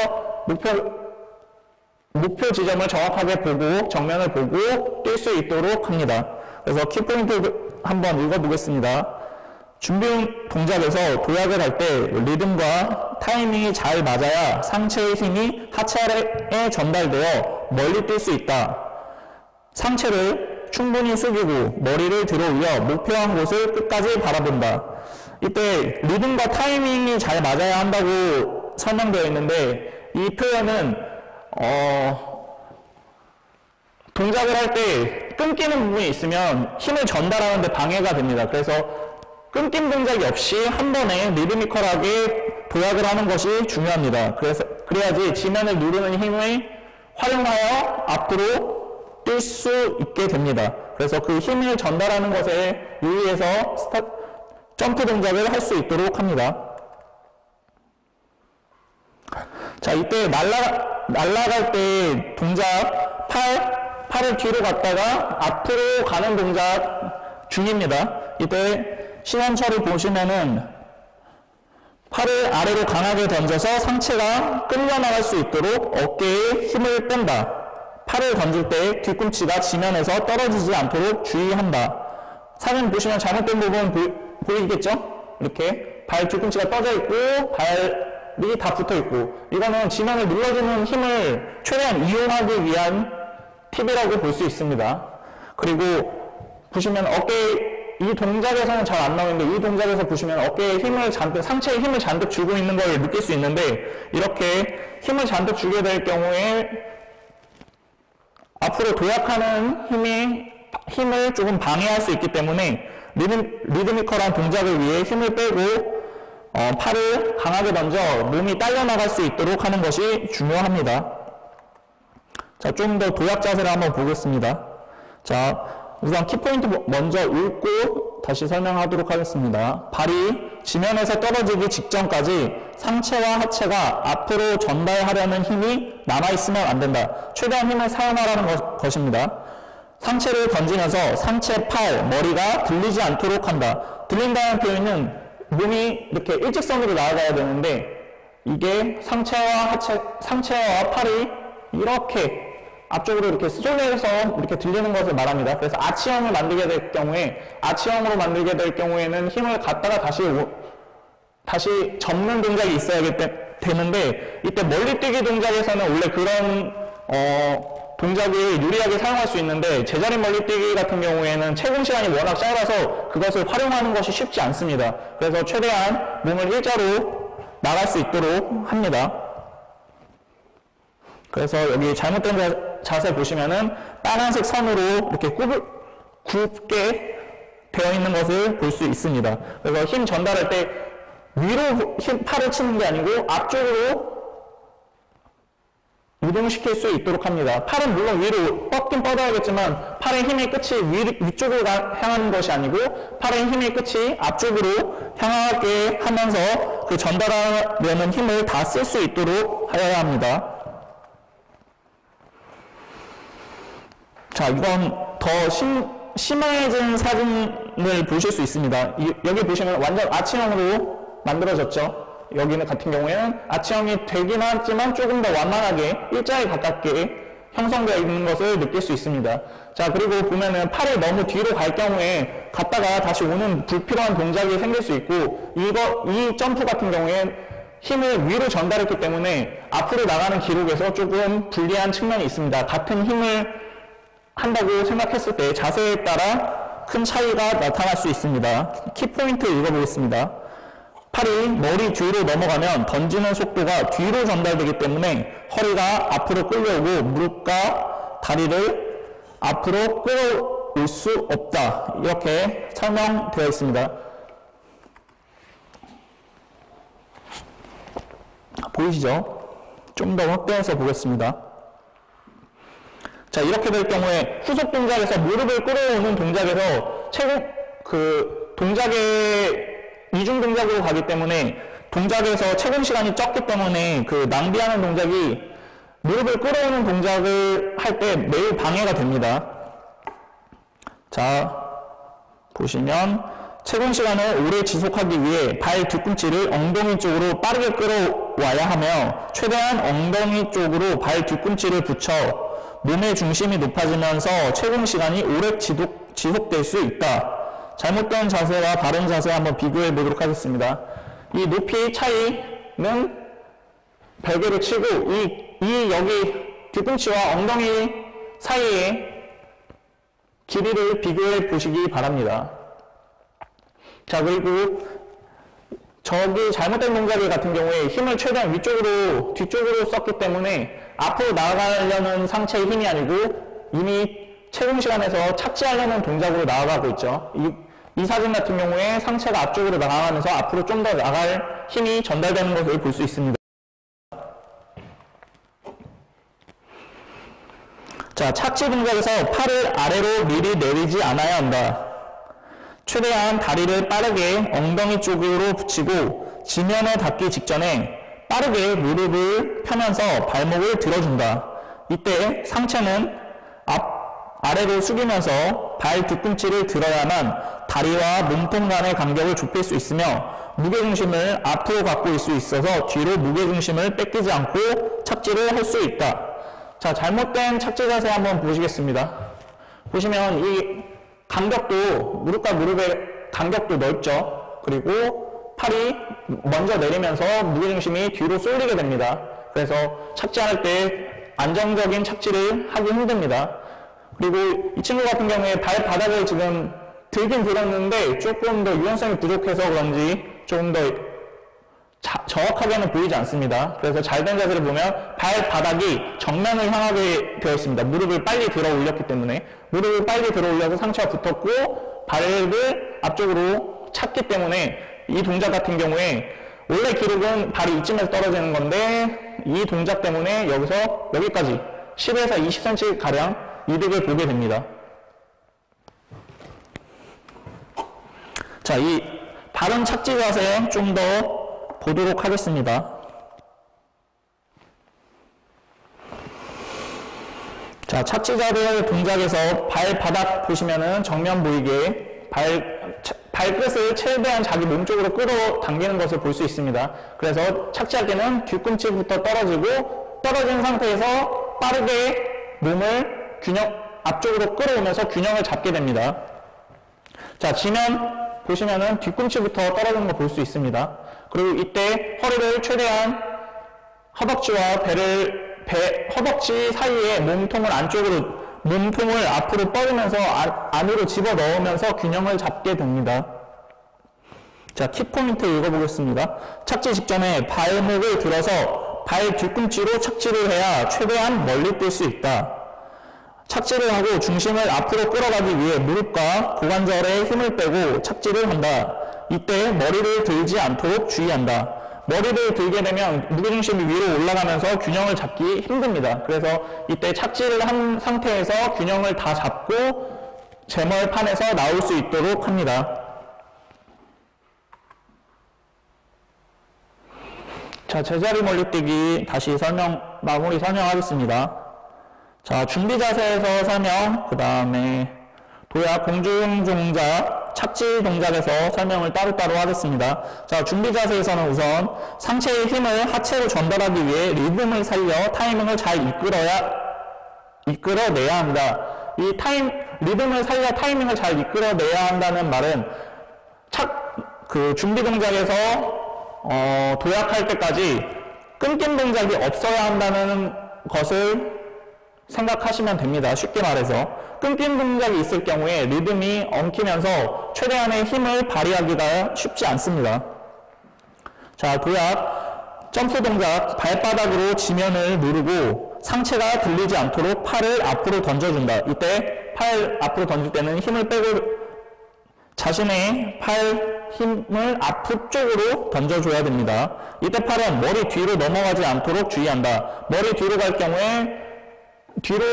[SPEAKER 3] 목표 지점을 정확하게 보고 정면을 보고 뛸 수 있도록 합니다. 그래서 키포인트 한번 읽어보겠습니다. 준비 동작에서 도약을 할 때 리듬과 타이밍이 잘 맞아야 상체의 힘이 하체에 전달되어 멀리 뛸 수 있다. 상체를 충분히 숙이고 머리를 들어 올려 목표한 곳을 끝까지 바라본다. 이때 리듬과 타이밍이 잘 맞아야 한다고 설명되어 있는데 이 표현은 동작을 할 때 끊기는 부분이 있으면 힘을 전달하는데 방해가 됩니다. 그래서 끊긴 동작이 없이 한 번에 리드미컬하게 도약을 하는 것이 중요합니다. 그래야지 지면을 누르는 힘을 활용하여 앞으로 뛸 수 있게 됩니다. 그래서 그 힘을 전달하는 것에 유의해서 점프 동작을 할 수 있도록 합니다. 자, 이때 날아갈 때 동작 팔을 뒤로 갔다가 앞으로 가는 동작 중입니다. 이때 시험처를 보시면은 팔을 아래로 강하게 던져서 상체가 끌려나갈 수 있도록 어깨에 힘을 뺀다. 팔을 던질 때 뒤꿈치가 지면에서 떨어지지 않도록 주의한다. 사진 보시면 잘못된 부분 보이겠죠? 이렇게 발 뒤꿈치가 떠져 있고 발이 다 붙어 있고, 이거는 지면을 눌러주는 힘을 최대한 이용하기 위한 팁이라고 볼 수 있습니다. 그리고 보시면 이 동작에서는 잘 안 나오는데 이 동작에서 보시면 어깨에 힘을 잔뜩, 상체에 힘을 잔뜩 주고 있는 걸 느낄 수 있는데, 이렇게 힘을 잔뜩 주게 될 경우에 앞으로 도약하는 힘을 조금 방해할 수 있기 때문에 리드미컬한 동작을 위해 힘을 빼고 팔을 강하게 던져 몸이 딸려나갈 수 있도록 하는 것이 중요합니다. 자, 좀 더 도약 자세를 한번 보겠습니다. 자, 우선 키포인트 먼저 읽고 다시 설명하도록 하겠습니다. 발이 지면에서 떨어지기 직전까지 상체와 하체가 앞으로 전달하려는 힘이 남아있으면 안 된다. 최대한 힘을 사용하라는 것입니다. 상체를 던지면서 상체, 팔, 머리가 들리지 않도록 한다. 들린다는 표현은 몸이 이렇게 일직선으로 나아가야 되는데, 이게 상체와 팔이 이렇게 앞쪽으로 이렇게 쏠려서 이렇게 들리는 것을 말합니다. 그래서 아치형을 만들게 될 경우에, 아치형으로 만들게 될 경우에는 힘을 갖다가 다시 접는 동작이 있어야 되는데, 이때 멀리 뛰기 동작에서는 원래 그런 동작을 유리하게 사용할 수 있는데, 제자리 멀리 뛰기 같은 경우에는 채공 시간이 워낙 짧아서 그것을 활용하는 것이 쉽지 않습니다. 그래서 최대한 몸을 일자로 나갈 수 있도록 합니다. 그래서 여기 잘못된 자세 보시면은 빨간색 선으로 이렇게 굽게 되어 있는 것을 볼 수 있습니다. 그래서 힘 전달할 때 위로 팔을 치는 게 아니고 앞쪽으로 이동시킬 수 있도록 합니다. 팔은 물론 위로 뻗긴 뻗어야겠지만 팔의 힘의 끝이 위쪽으로 향하는 것이 아니고 팔의 힘의 끝이 앞쪽으로 향하게 하면서 그 전달하려는 힘을 다 쓸 수 있도록 하여야 합니다. 자, 이건 더 심해진 사진을 보실 수 있습니다. 여기 보시면 완전 아치형으로 만들어졌죠. 여기는 같은 경우에는 아치형이 되긴 하지만 조금 더 완만하게 일자에 가깝게 형성되어 있는 것을 느낄 수 있습니다. 자, 그리고 보면은 팔이 너무 뒤로 갈 경우에 갔다가 다시 오는 불필요한 동작이 생길 수 있고, 이 점프 같은 경우에 힘을 위로 전달했기 때문에 앞으로 나가는 기록에서 조금 불리한 측면이 있습니다. 같은 힘을 한다고 생각했을 때 자세에 따라 큰 차이가 나타날 수 있습니다. 키포인트 읽어보겠습니다. 팔이 머리 뒤로 넘어가면 던지는 속도가 뒤로 전달되기 때문에 허리가 앞으로 끌려오고 무릎과 다리를 앞으로 끌어올 수 없다. 이렇게 설명되어 있습니다. 보이시죠? 좀 더 확대해서 보겠습니다. 자, 이렇게 될 경우에 후속 동작에서 무릎을 끌어오는 동작에서 동작의 이중 동작으로 가기 때문에 동작에서 채공 시간이 적기 때문에 그 낭비하는 동작이 무릎을 끌어오는 동작을 할 때 매우 방해가 됩니다. 자, 보시면 채공 시간을 오래 지속하기 위해 발 뒤꿈치를 엉덩이 쪽으로 빠르게 끌어와야 하며 최대한 엉덩이 쪽으로 발 뒤꿈치를 붙여 몸의 중심이 높아지면서 채공 시간이 오래 지속될 수 있다. 잘못된 자세와 바른 자세 한번 비교해 보도록 하겠습니다. 이 높이 차이 별개로 치고 이 여기 뒤꿈치와 엉덩이 사이의 길이를 비교해 보시기 바랍니다. 자, 그리고 저기 잘못된 동작이 같은 경우에 힘을 최대한 뒤쪽으로 썼기 때문에 앞으로 나아가려는 상체의 힘이 아니고 이미 채공 시간에서 착지하려는 동작으로 나아가고 있죠. 이 사진 같은 경우에 상체가 앞쪽으로 나아가면서 앞으로 좀 더 나갈 힘이 전달되는 것을 볼 수 있습니다. 자, 착지 동작에서 팔을 아래로 미리 내리지 않아야 한다. 최대한 다리를 빠르게 엉덩이 쪽으로 붙이고 지면에 닿기 직전에 빠르게 무릎을 펴면서 발목을 들어준다. 이때 상체는 아래로 숙이면서 발 뒤꿈치를 들어야만 다리와 몸통 간의 간격을 좁힐 수 있으며 무게중심을 앞으로 갖고 있을 수 있어서 뒤로 무게중심을 뺏기지 않고 착지를 할 수 있다. 자, 잘못된 착지 자세 한번 보시겠습니다. 보시면 이 간격도 무릎과 무릎의 간격도 넓죠. 그리고 팔이 먼저 내리면서 무게중심이 뒤로 쏠리게 됩니다. 그래서 착지할 때 안정적인 착지를 하기 힘듭니다. 그리고 이 친구 같은 경우에 발바닥을 지금 들긴 들었는데 조금 더 유연성이 부족해서 그런지 조금 더 정확하게는 보이지 않습니다. 그래서 잘된 자세를 보면 발바닥이 정면을 향하게 되어 있습니다. 무릎을 빨리 들어 올렸기 때문에 무릎을 빨리 들어 올려서 상체와 붙었고 발을 앞쪽으로 찼기 때문에 이 동작 같은 경우에 원래 기록은 발이 이쯤에서 떨어지는 건데 이 동작 때문에 여기서 여기까지 10에서 20cm 가량 이득을 보게 됩니다. 자, 이 다른 착지 자세 좀 더 보도록 하겠습니다. 자, 착지 자세 동작에서 발바닥 보시면은 정면 보이게 발끝을 최대한 자기 몸 쪽으로 끌어당기는 것을 볼 수 있습니다. 그래서 착지할 때는 뒤꿈치부터 떨어지고 떨어진 상태에서 빠르게 몸을 앞쪽으로 끌어오면서 균형을 잡게 됩니다. 자, 지면 보시면은 뒤꿈치부터 떨어지는 거 볼 수 있습니다. 그리고 이때 허리를 최대한 허벅지와 허벅지 사이에 몸통을 앞으로 뻗으면서 안으로 집어 넣으면서 균형을 잡게 됩니다. 자, 키포인트 읽어보겠습니다. 착지 직전에 발목을 들어서 발 뒤꿈치로 착지를 해야 최대한 멀리 뛸 수 있다. 착지를 하고 중심을 앞으로 끌어가기 위해 무릎과 고관절에 힘을 빼고 착지를 한다. 이때 머리를 들지 않도록 주의한다. 머리를 들게 되면 무게중심이 위로 올라가면서 균형을 잡기 힘듭니다. 그래서 이때 착지를 한 상태에서 균형을 다 잡고 제멀판에서 나올 수 있도록 합니다. 자, 제자리 멀리뛰기 다시 마무리 설명하겠습니다. 자, 준비 자세에서 설명, 그 다음에 도약, 공중 동작, 착지 동작에서 설명을 따로따로 하겠습니다. 자, 준비 자세에서는 우선 상체의 힘을 하체로 전달하기 위해 리듬을 살려 타이밍을 잘 이끌어내야 한다. 리듬을 살려 타이밍을 잘 이끌어내야 한다는 말은 준비 동작에서 도약할 때까지 끊긴 동작이 없어야 한다는 것을 생각하시면 됩니다. 쉽게 말해서 끊긴 동작이 있을 경우에 리듬이 엉키면서 최대한의 힘을 발휘하기가 쉽지 않습니다. 자, 도약, 점프 동작, 발바닥으로 지면을 누르고 상체가 들리지 않도록 팔을 앞으로 던져준다. 이때 팔 앞으로 던질 때는 힘을 빼고 자신의 팔 힘을 앞쪽으로 던져줘야 됩니다. 이때 팔은 머리 뒤로 넘어가지 않도록 주의한다. 머리 뒤로 갈 경우에 뒤로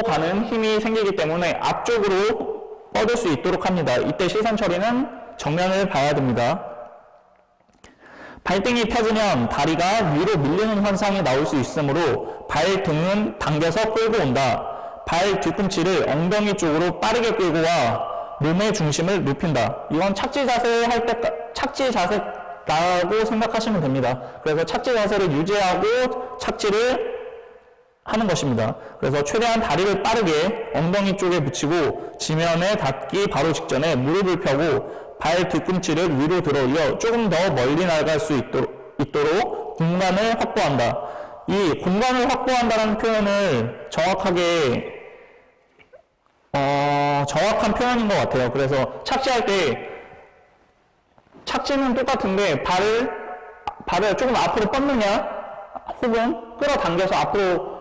[SPEAKER 3] 가는 힘이 생기기 때문에 앞쪽으로 뻗을 수 있도록 합니다. 이때 시선 처리는 정면을 봐야 됩니다. 발등이 펴지면 다리가 위로 밀리는 현상이 나올 수 있으므로 발등은 당겨서 끌고 온다. 발 뒤꿈치를 엉덩이 쪽으로 빠르게 끌고 와 몸의 중심을 높인다. 이건 착지 자세라고 생각하시면 됩니다. 그래서 착지 자세를 유지하고 착지를 하는 것입니다. 그래서 최대한 다리를 빠르게 엉덩이 쪽에 붙이고 지면에 닿기 바로 직전에 무릎을 펴고 발 뒤꿈치를 위로 들어 올려 조금 더 멀리 나갈 수 있도록 공간을 확보한다. 이 공간을 확보한다라는 표현을 정확한 표현인 것 같아요. 그래서 착지할 때 착지는 똑같은데 발을 조금 앞으로 뻗느냐 혹은 끌어당겨서 앞으로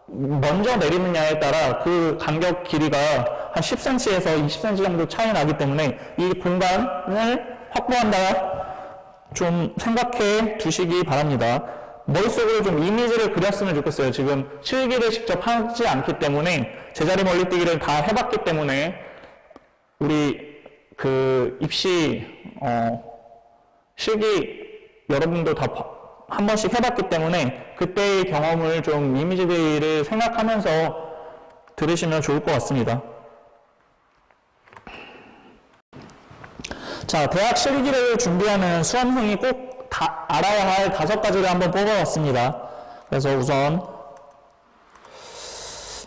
[SPEAKER 3] 먼저 내리느냐에 따라 그 간격 길이가 한 10cm에서 20cm 정도 차이 나기 때문에 이 공간을 확보한다 좀 생각해 두시기 바랍니다. 머릿속으로 좀 이미지를 그렸으면 좋겠어요. 지금 실기를 직접 하지 않기 때문에 제자리 멀리뛰기를 다 해봤기 때문에 우리 그 입시 실기 여러분도 다 한 번씩 해봤기 때문에 그때의 경험을 좀 이미지를 생각하면서 들으시면 좋을 것 같습니다. 자, 대학 실기를 준비하는 수험생이 꼭 다 알아야 할 5가지를 한번 뽑아봤습니다. 그래서 우선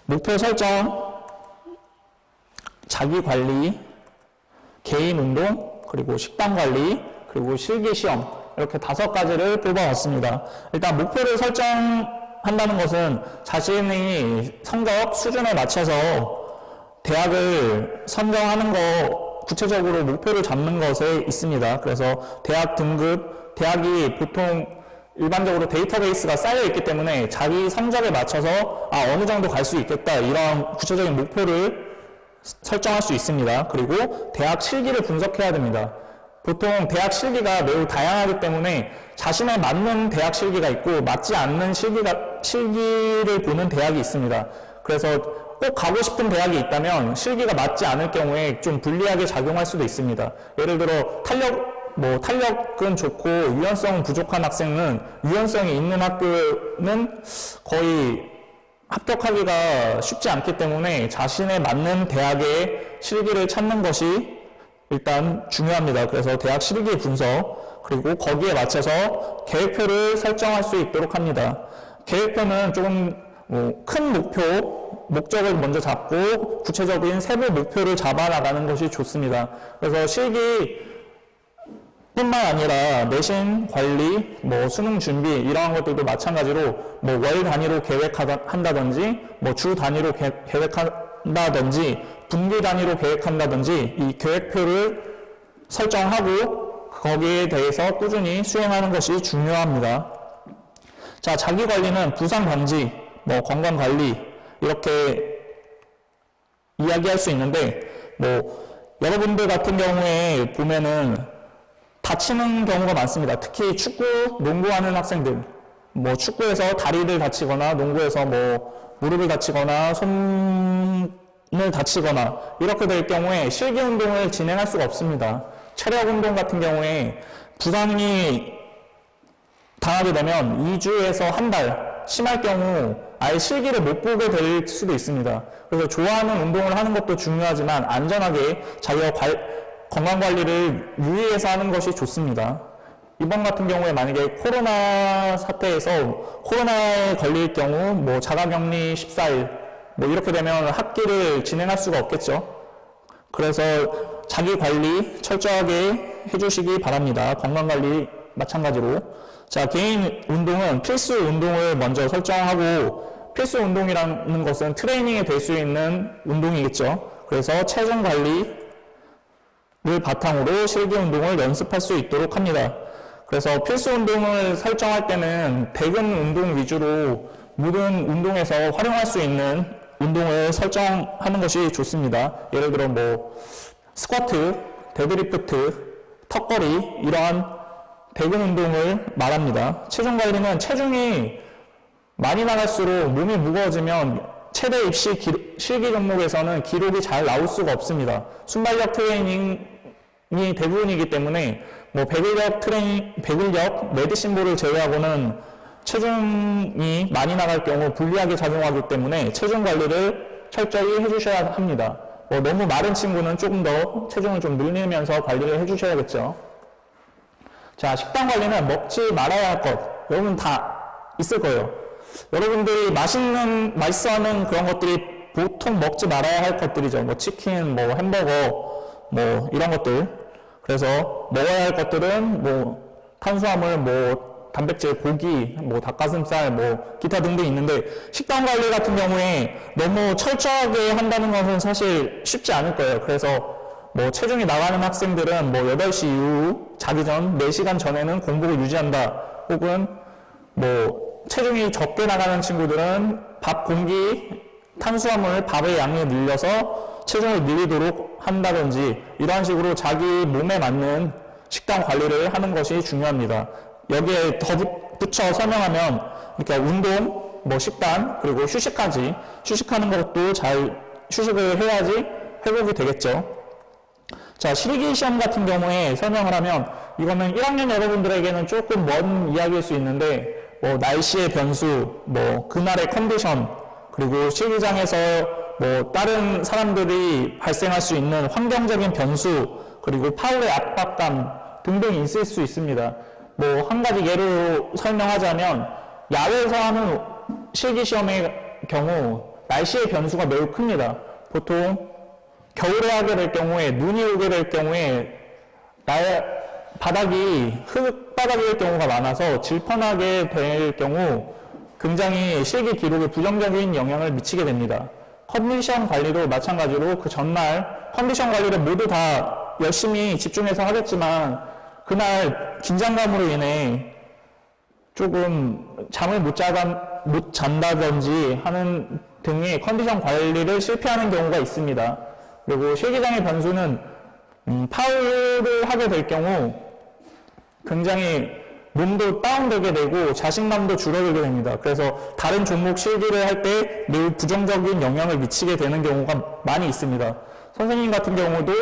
[SPEAKER 3] 목표 설정, 자기 관리, 개인 운동, 그리고 식단 관리, 그리고 실기 시험 이렇게 5가지를 뽑아왔습니다. 일단 목표를 설정한다는 것은 자신의 성적 수준에 맞춰서 대학을 선정하는 거 구체적으로 목표를 잡는 것에 있습니다. 그래서 대학 등급, 대학이 보통 일반적으로 데이터베이스가 쌓여 있기 때문에 자기 성적에 맞춰서 어느 정도 갈 수 있겠다 이런 구체적인 목표를 설정할 수 있습니다. 그리고 대학 실기를 분석해야 됩니다. 보통 대학 실기가 매우 다양하기 때문에 자신에 맞는 대학 실기가 있고 맞지 않는 실기를 보는 대학이 있습니다. 그래서 꼭 가고 싶은 대학이 있다면 실기가 맞지 않을 경우에 좀 불리하게 작용할 수도 있습니다. 예를 들어 탄력은 좋고 유연성 부족한 학생은 유연성이 있는 학교는 거의 합격하기가 쉽지 않기 때문에 자신에 맞는 대학의 실기를 찾는 것이 일단 중요합니다. 그래서 대학 실기 분석, 그리고 거기에 맞춰서 계획표를 설정할 수 있도록 합니다. 계획표는 조금 큰 목적을 먼저 잡고 구체적인 세부 목표를 잡아나가는 것이 좋습니다. 그래서 실기뿐만 아니라 내신 관리, 수능 준비 이러한 것들도 마찬가지로 월 단위로 계획한다든지 주 단위로 계획한다든지 분기 단위로 계획한다든지 이 계획표를 설정하고 거기에 대해서 꾸준히 수행하는 것이 중요합니다. 자, 자기 관리는 부상 방지, 건강 관리 이렇게 이야기할 수 있는데 여러분들 같은 경우에 보면은 다치는 경우가 많습니다. 특히 축구, 농구하는 학생들 축구에서 다리를 다치거나 농구에서 무릎을 다치거나 손을 다치거나 이렇게 될 경우에 실기 운동을 진행할 수가 없습니다. 체력 운동 같은 경우에 부상이 당하게 되면 2주에서 한 달, 심할 경우 아예 실기를 못 보게 될 수도 있습니다. 그래서 좋아하는 운동을 하는 것도 중요하지만 안전하게 자기가 건강관리를 유의해서 하는 것이 좋습니다. 이번 같은 경우에 만약에 코로나 사태에서 코로나에 걸릴 경우 자가격리 14일 이렇게 되면 학기를 진행할 수가 없겠죠. 그래서 자기 관리 철저하게 해주시기 바랍니다. 건강관리 마찬가지로. 자, 개인 운동은 필수 운동을 먼저 설정하고 필수 운동이라는 것은 트레이닝이 될 수 있는 운동이겠죠. 그래서 체중 관리를 바탕으로 실기 운동을 연습할 수 있도록 합니다. 그래서 필수 운동을 설정할 때는 대근 운동 위주로 모든 운동에서 활용할 수 있는 운동을 설정하는 것이 좋습니다. 예를 들어 스쿼트, 데드리프트, 턱걸이 이러한 대근 운동을 말합니다. 체중 관리는 체중이 많이 나갈수록 몸이 무거워지면 최대 입시 실기 종목에서는 기록이 잘 나올 수가 없습니다. 순발력 트레이닝이 대부분이기 때문에 백일력, 메디신볼을 제외하고는 체중이 많이 나갈 경우 불리하게 작용하기 때문에 체중 관리를 철저히 해주셔야 합니다. 너무 마른 친구는 조금 더 체중을 좀 늘리면서 관리를 해주셔야겠죠. 자, 식단 관리는 먹지 말아야 할 것, 여러분 다 있을 거예요. 여러분들이 맛있어하는 그런 것들이 보통 먹지 말아야 할 것들이죠. 치킨, 햄버거, 이런 것들. 그래서 먹어야 할 것들은 탄수화물, 단백질, 고기, 뭐 닭가슴살, 뭐 기타 등등 있는데 식단 관리 같은 경우에 너무 철저하게 한다는 것은 사실 쉽지 않을 거예요. 그래서 뭐 체중이 나가는 학생들은 뭐 8시 이후 자기 전 4시간 전에는 공복을 유지한다. 혹은 뭐 체중이 적게 나가는 친구들은 밥 공기, 탄수화물, 밥의 양을 늘려서 체중을 늘리도록 한다든지 이러한 식으로 자기 몸에 맞는 식단 관리를 하는 것이 중요합니다. 여기에 덧붙여 설명하면 그러니까 운동, 뭐 식단, 그리고 휴식까지 휴식하는 것도 잘 휴식을 해야지 회복이 되겠죠. 자, 실기시험 같은 경우에 설명을 하면 이거는 1학년 여러분들에게는 조금 먼 이야기일 수 있는데 뭐 날씨의 변수, 뭐 그날의 컨디션, 그리고 실기장에서 뭐 다른 사람들이 발생할 수 있는 환경적인 변수, 그리고 파울의 압박감 등등이 있을 수 있습니다. 뭐 한 가지 예로 설명하자면 야외에서 하는 실기시험의 경우 날씨의 변수가 매우 큽니다. 보통 겨울에 하게 될 경우에 눈이 오게 될 경우에 바닥이 흙바닥일 경우가 많아서 질펀하게 될 경우 굉장히 실기 기록에 부정적인 영향을 미치게 됩니다. 컨디션 관리도 마찬가지로 그 전날 컨디션 관리를 모두 다 열심히 집중해서 하겠지만 그날 긴장감으로 인해 조금 잠을 못 잔다든지 하는 등의 컨디션 관리를 실패하는 경우가 있습니다. 그리고 실기장의 변수는 파울을 하게 될 경우 굉장히 몸도 다운되게 되고 자신감도 줄어들게 됩니다. 그래서 다른 종목 실기를 할 때 매우 부정적인 영향을 미치게 되는 경우가 많이 있습니다. 선생님 같은 경우도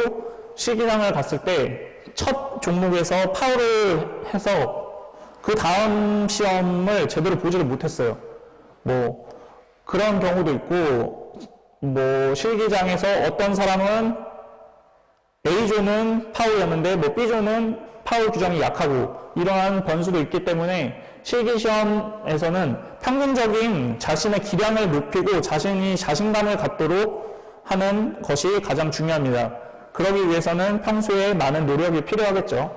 [SPEAKER 3] 실기장을 갔을 때 첫 종목에서 파울을 해서 그 다음 시험을 제대로 보지를 못했어요. 뭐 그런 경우도 있고 뭐 실기장에서 어떤 사람은 A조는 파울이었는데 뭐 B조는 파울 규정이 약하고 이러한 변수도 있기 때문에 실기시험에서는 평균적인 자신의 기량을 높이고 자신이 자신감을 갖도록 하는 것이 가장 중요합니다. 그러기 위해서는 평소에 많은 노력이 필요하겠죠.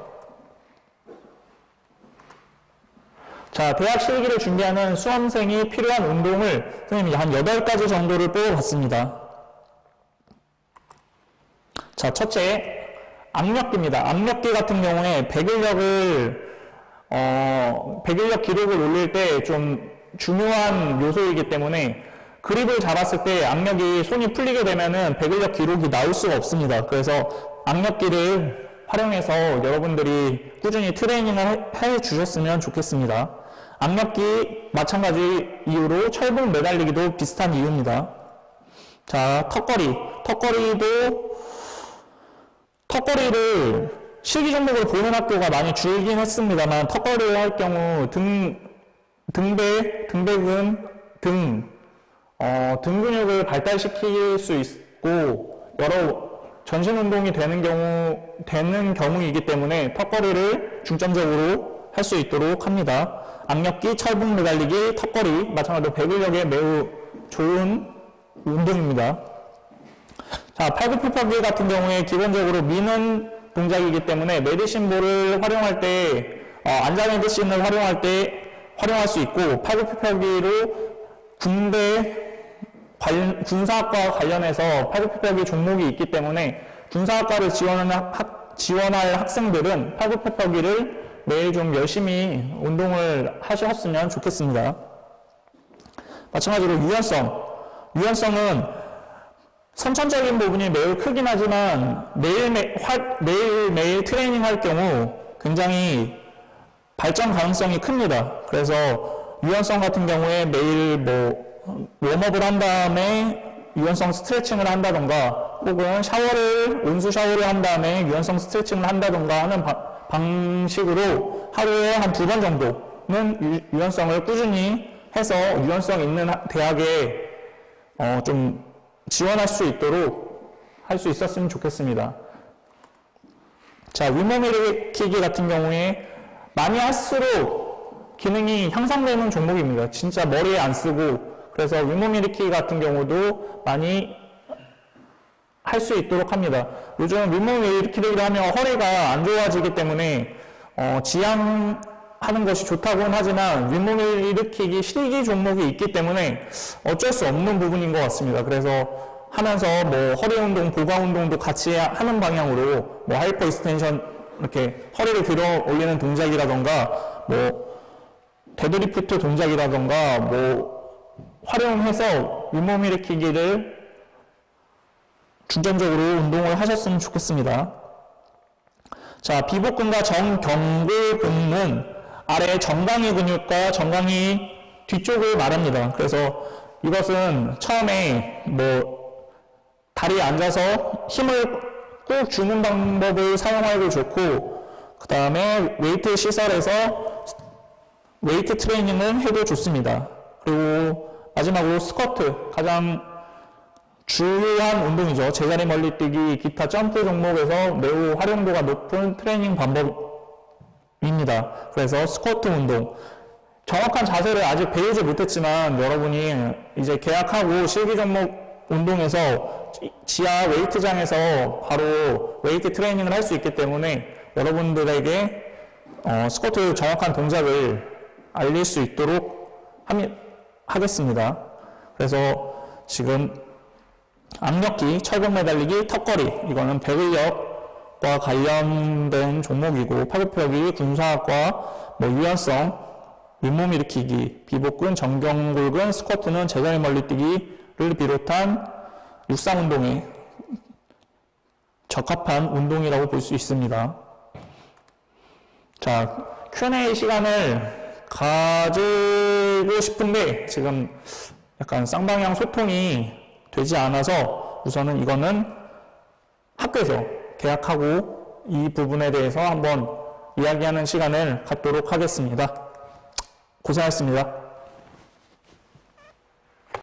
[SPEAKER 3] 자, 대학 실기를 준비하는 수험생이 필요한 운동을 선생님이 한 8가지 정도를 뽑아봤습니다. 자, 첫째, 악력기입니다. 악력기 같은 경우에 백일력 기록을 올릴 때 좀 중요한 요소이기 때문에 그립을 잡았을 때 악력이 손이 풀리게 되면은 백일력 기록이 나올 수가 없습니다. 그래서 악력기를 활용해서 여러분들이 꾸준히 트레이닝을 해 주셨으면 좋겠습니다. 악력기 마찬가지 이유로 철봉 매달리기도 비슷한 이유입니다. 자, 턱걸이를 실기 종목으로 보는 학교가 많이 줄긴 했습니다만 턱걸이를 할 경우 등배근, 등 근육을 발달시킬 수 있고 여러 전신 운동이 되는 경우이기 때문에 턱걸이를 중점적으로 할 수 있도록 합니다. 악력기, 철봉 매달리기, 턱걸이 마찬가지로 백일력에 매우 좋은 운동입니다. 자, 팔굽혀펴기 같은 경우에 기본적으로 미는 동작이기 때문에 메디신볼을 활용할 때 안자 메디신을 활용할 수 있고 팔굽혀펴기로 군사학과와 관련해서 팔굽혀펴기 종목이 있기 때문에 군사학과를 지원할 학생들은 팔굽혀펴기를 매일 좀 열심히 운동을 하셨으면 좋겠습니다. 마찬가지로 유연성은 선천적인 부분이 매우 크긴 하지만 매일매일 트레이닝 할 경우 굉장히 발전 가능성이 큽니다. 그래서 유연성 같은 경우에 매일 웜업을 한 다음에 유연성 스트레칭을 한다던가 혹은 온수 샤워를 한 다음에 유연성 스트레칭을 한다던가 하는 방식으로 하루에 한 2번 정도는 유연성을 꾸준히 해서 유연성 있는 대학에 좀 지원할 수 있도록 할 수 있었으면 좋겠습니다. 자, 윗몸 일으키기 같은 경우에 많이 할수록 기능이 향상되는 종목입니다. 진짜 머리에 안 쓰고 그래서 윗몸 일으키기 같은 경우도 많이 할 수 있도록 합니다. 요즘 윗몸 일으키기를 하면 허리가 안 좋아지기 때문에 지향 하는 것이 좋다고는 하지만 윗몸을 일으키기 실기 종목이 있기 때문에 어쩔 수 없는 부분인 것 같습니다. 그래서 하면서 뭐 허리 운동, 보강 운동도 같이 하는 방향으로 뭐 하이퍼 익스텐션 이렇게 허리를 들어 올리는 동작이라던가 뭐 데드리프트 동작이라던가 뭐 활용해서 윗몸 일으키기를 중점적으로 운동을 하셨으면 좋겠습니다. 자, 비복근과 정경골 근은 아래 정강이 근육과 정강이 뒤쪽을 말합니다. 그래서 이것은 처음에 뭐 다리에 앉아서 힘을 꾹 주는 방법을 사용하기도 좋고, 그 다음에 웨이트 시설에서 웨이트 트레이닝을 해도 좋습니다. 그리고 마지막으로 스쿼트, 가장 주요한 운동이죠. 제자리 멀리뛰기, 기타 점프 종목에서 매우 활용도가 높은 트레이닝 방법입니다. 그래서 스쿼트 운동, 정확한 자세를 아직 배우지 못했지만 여러분이 이제 계약하고 실기 종목 운동에서 지하 웨이트장에서 바로 웨이트 트레이닝을 할 수 있기 때문에 여러분들에게 스쿼트 정확한 동작을 알릴 수 있도록 하겠습니다. 그래서 지금 악력기, 철봉 매달리기, 턱걸이, 이거는 배근력과 관련된 종목이고, 팔굽혀펴기, 군사학과, 뭐 유연성, 윗몸 일으키기, 비복근, 정경골근, 스쿼트는 제자리 멀리뛰기를 비롯한 육상 운동에 적합한 운동이라고 볼 수 있습니다. 자, Q&A 시간을 가지고 싶은데 지금 약간 쌍방향 소통이 되지 않아서 우선은 이거는 학교에서 계약하고 이 부분에 대해서 한번 이야기하는 시간을 갖도록 하겠습니다. 고생하셨습니다.